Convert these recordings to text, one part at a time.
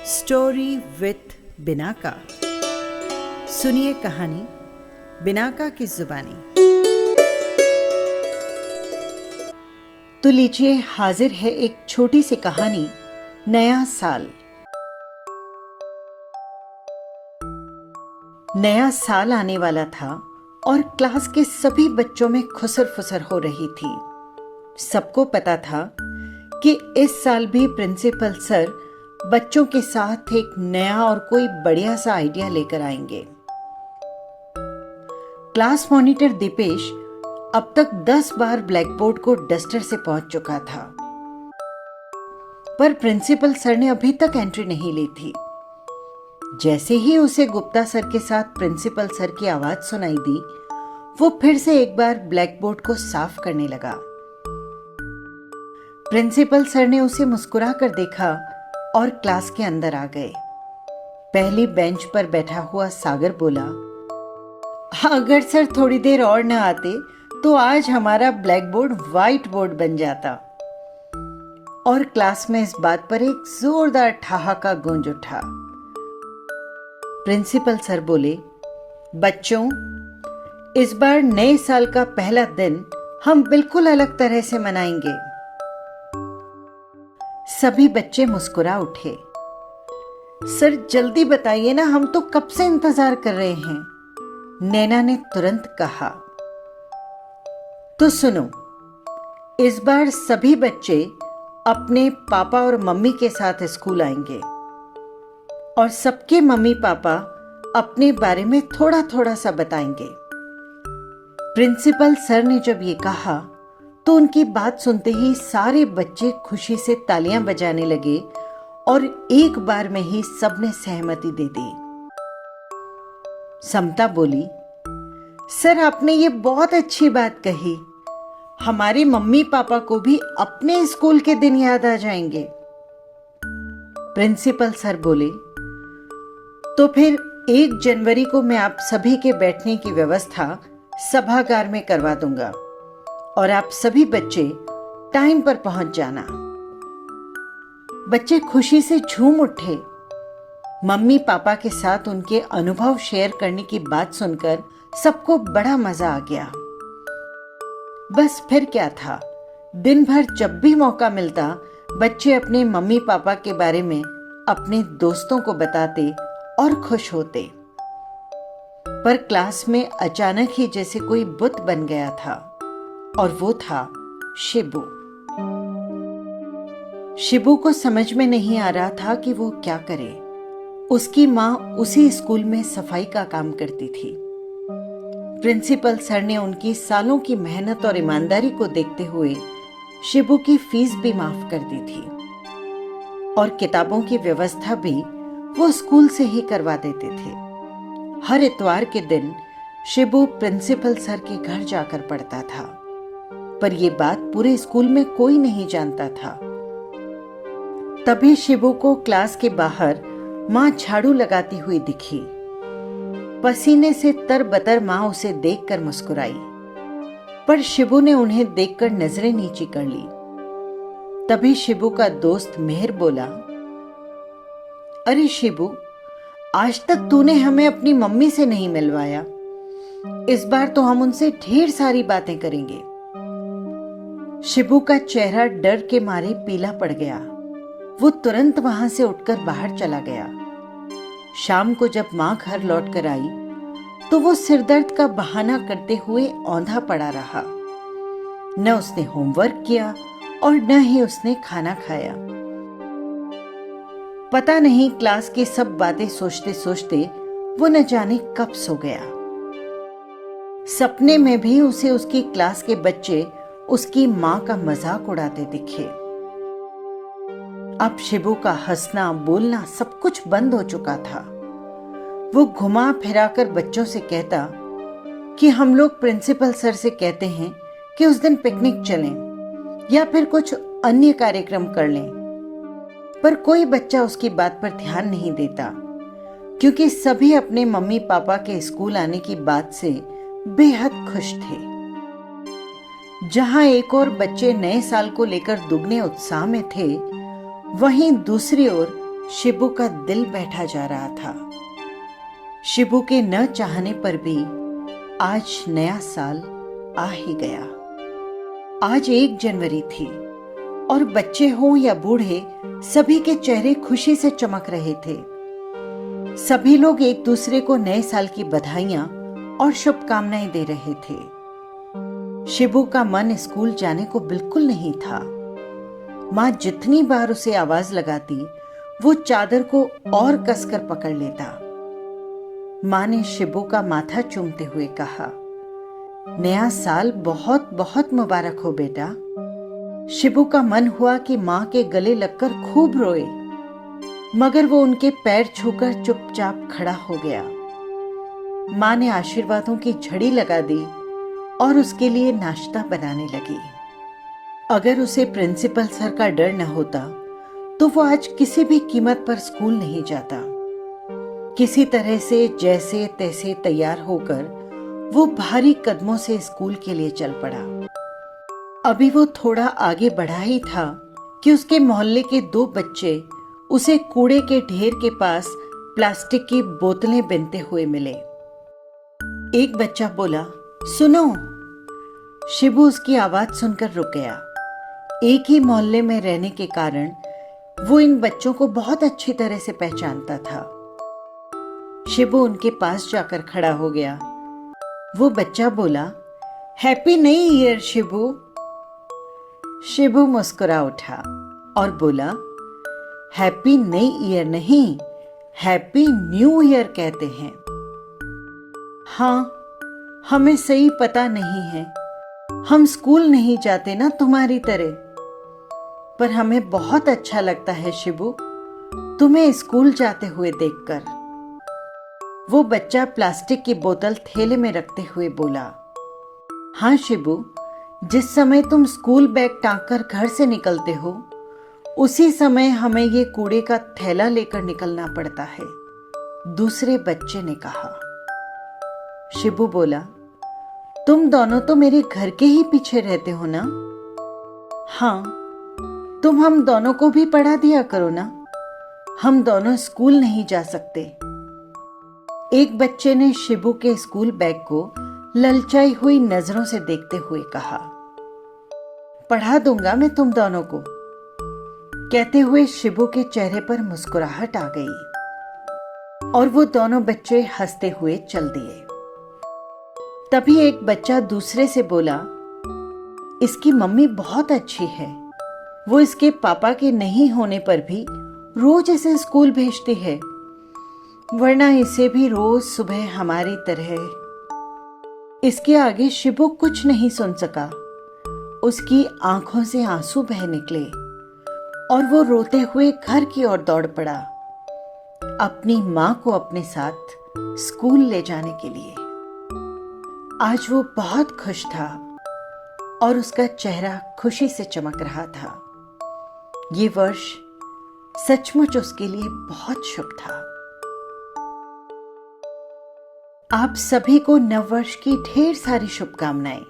Story with Binaca. सुनिए कहानी Binaca की जुबानी। तो लीजिए, हाजिर है एक छोटी सी कहानी, नया साल। नया साल आने वाला था और क्लास के सभी बच्चों में खुसर फुसर हो रही थी। सबको पता था कि इस साल भी प्रिंसिपल सर बच्चों के साथ एक नया और कोई बढ़िया सा आइडिया लेकर आएंगे। क्लास मॉनिटर दीपेश अब तक 10 बार ब्लैक बोर्ड को डस्टर से पोंछ चुका था, पर प्रिंसिपल सर ने अभी तक एंट्री नहीं ली थी। जैसे ही उसे गुप्ता सर के साथ प्रिंसिपल सर की आवाज सुनाई दी, वो फिर से एक बार ब्लैक बोर्ड को साफ करने लगा। प्रिंसिपल सर ने उसे मुस्कुरा कर देखा और क्लास के अंदर आ गए। पहली बेंच पर बैठा हुआ सागर बोला, अगर सर थोड़ी देर और न आते तो आज हमारा ब्लैक बोर्ड व्हाइट बोर्ड बन जाता। और क्लास में इस बात पर एक जोरदार ठहाका गूंज उठा। प्रिंसिपल सर बोले, बच्चों, इस बार नए साल का पहला दिन हम बिल्कुल अलग तरह से मनाएंगे। सभी बच्चे मुस्कुरा उठे। सर जल्दी बताइए ना, हम तो कब से इंतजार कर रहे हैं, नैना ने तुरंत कहा। तो सुनो, इस बार सभी बच्चे अपने पापा और मम्मी के साथ स्कूल आएंगे और सबके मम्मी पापा अपने बारे में थोड़ा थोड़ा सा बताएंगे। प्रिंसिपल सर ने जब ये कहा तो उनकी बात सुनते ही सारे बच्चे खुशी से तालियां बजाने लगे और एक बार में ही सबने सहमति दे दी। समता बोली, सर आपने ये बहुत अच्छी बात कही। हमारे मम्मी पापा को भी अपने स्कूल के दिन याद आ जाएंगे। प्रिंसिपल सर बोले, तो फिर 1 जनवरी को मैं आप सभी के बैठने की व्यवस्था सभागार में करवा दूंगा और आप सभी बच्चे टाइम पर पहुंच जाना। बच्चे खुशी से झूम उठे। मम्मी पापा के साथ उनके अनुभव शेयर करने की बात सुनकर सबको बड़ा मजा आ गया। बस फिर क्या था, दिन भर जब भी मौका मिलता बच्चे अपने मम्मी पापा के बारे में अपने दोस्तों को बताते और खुश होते। पर क्लास में अचानक ही जैसे कोई बुत बन गया था और वो था शिबू। शिबू को समझ में नहीं आ रहा था कि वो क्या करे। उसकी माँ उसी स्कूल में सफाई का काम करती थी। प्रिंसिपल सर ने उनकी सालों की मेहनत और ईमानदारी को देखते हुए शिबू की फीस भी माफ कर दी थी और किताबों की व्यवस्था भी वो स्कूल से ही करवा देते थे। हर इतवार के दिन शिबू प्रिंसिपल सर के घर जाकर पढ़ता था, पर यह बात पूरे स्कूल में कोई नहीं जानता था। तभी शिबू को क्लास के बाहर मां झाड़ू लगाती हुई दिखी। पसीने से तरबतर मां उसे देखकर मुस्कुराई, पर शिबू ने उन्हें देखकर नजरें नीची कर ली। तभी शिबू का दोस्त मेहर बोला, अरे शिबू, आज तक तूने हमें अपनी मम्मी से नहीं मिलवाया। इस बार तो हम उनसे ढेर सारी बातें करेंगे। शिबू का चेहरा डर के मारे पीला पड़ गया। वो तुरंत वहां से उठकर बाहर चला गया। शाम को जब मां घर लौट कर आई तो वो सिरदर्द का बहाना करते हुए औंधा पड़ा रहा। न उसने होमवर्क किया और न ही उसने खाना खाया। पता नहीं क्लास की सब बातें सोचते सोचते वो न जाने कब सो गया। सपने में भी उसे उसकी क्लास के बच्चे उसकी मां का मजाक उड़ाते दिखे। अब शिबू का हंसना बोलना सब कुछ बंद हो चुका था। वो घुमा फिराकर बच्चों से कहता कि हम लोग प्रिंसिपल सर से कहते हैं कि उस दिन पिकनिक चलें या फिर कुछ अन्य कार्यक्रम कर लें, पर कोई बच्चा उसकी बात पर ध्यान नहीं देता, क्योंकि सभी अपने मम्मी पापा के स्कूल आने की बात से बेहद खुश थे। जहां एक और बच्चे नए साल को लेकर दुगने उत्साह में थे, वहीं दूसरी ओर शिबू का दिल बैठा जा रहा था। शिबू के न चाहने पर भी आज नया साल आ ही गया। आज 1 जनवरी थी और बच्चे हों या बूढ़े, सभी के चेहरे खुशी से चमक रहे थे। सभी लोग एक दूसरे को नए साल की बधाइयां और शुभकामनाएं दे रहे थे। शिबू का मन स्कूल जाने को बिल्कुल नहीं था। माँ जितनी बार उसे आवाज लगाती, वो चादर को और कसकर पकड़ लेता। माँ ने शिबू का माथा चूमते हुए कहा, नया साल बहुत बहुत मुबारक हो बेटा। शिबू का मन हुआ कि माँ के गले लगकर खूब रोए, मगर वो उनके पैर छूकर चुपचाप खड़ा हो गया। माँ ने आशीर्वादों की झड़ी लगा दी और उसके लिए नाश्ता बनाने लगी। अगर उसे प्रिंसिपल सर का डर न होता तो वो आज किसी भी कीमत पर स्कूल नहीं जाता। किसी तरह से जैसे तैसे तैयार होकर वो भारी कदमों से स्कूल के लिए चल पड़ा। अभी वो थोड़ा आगे बढ़ा ही था कि उसके मोहल्ले के 2 बच्चे उसे कूड़े के ढेर के पास प्लास्टिक की बोतलें बीनते हुए मिले। एक बच्चा बोला, सुनो। शिबू उसकी आवाज सुनकर रुक गया। एक ही मोहल्ले में रहने के कारण वो इन बच्चों को बहुत अच्छी तरह से पहचानता था। शिबू उनके पास जाकर खड़ा हो गया। वो बच्चा बोला, happy new year Shibu. Shibu मुस्कुरा उठा और बोला, हैप्पी न्यू ईयर नहीं, हैप्पी न्यू ईयर कहते हैं। हाँ, हमें सही पता नहीं है। हम स्कूल नहीं जाते ना तुम्हारी तरह, पर हमें बहुत अच्छा लगता है शिबू, तुम्हें स्कूल जाते हुए देखकर। वो बच्चा प्लास्टिक की बोतल थैले में रखते हुए बोला, हाँ शिबू, जिस समय तुम स्कूल बैग टांगकर घर से निकलते हो, उसी समय हमें ये कूड़े का थैला लेकर निकलना पड़ता है, दूसरे बच्चे ने कहा। शिबू बोला, तुम दोनों तो मेरे घर के ही पीछे रहते हो ना? हाँ, तुम हम दोनों को भी पढ़ा दिया करो ना, हम दोनों स्कूल नहीं जा सकते। एक बच्चे ने शिबू के स्कूल बैग को ललचाई हुई नजरों से देखते हुए कहा, पढ़ा दूंगा मैं तुम दोनों को। कहते हुए शिबू के चेहरे पर मुस्कुराहट आ गई और वो दोनों बच्चे हंसते हुए चल दिए। तभी एक बच्चा दूसरे से बोला, इसकी मम्मी बहुत अच्छी है, वो इसके पापा के नहीं होने पर भी रोज इसे स्कूल भेजती है, वरना इसे भी रोज सुबह हमारी तरह। इसके आगे शिबू कुछ नहीं सुन सका। उसकी आंखों से आंसू बह निकले और वो रोते हुए घर की ओर दौड़ पड़ा, अपनी मां को अपने साथ स्कूल ले जाने के लिए। आज वो बहुत खुश था और उसका चेहरा खुशी से चमक रहा था। ये वर्ष सचमुच उसके लिए बहुत शुभ था। आप सभी को नववर्ष की ढेर सारी शुभकामनाएं।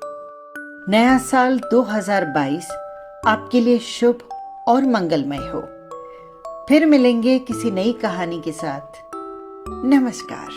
नया साल 2022 आपके लिए शुभ और मंगलमय हो। फिर मिलेंगे किसी नई कहानी के साथ। नमस्कार।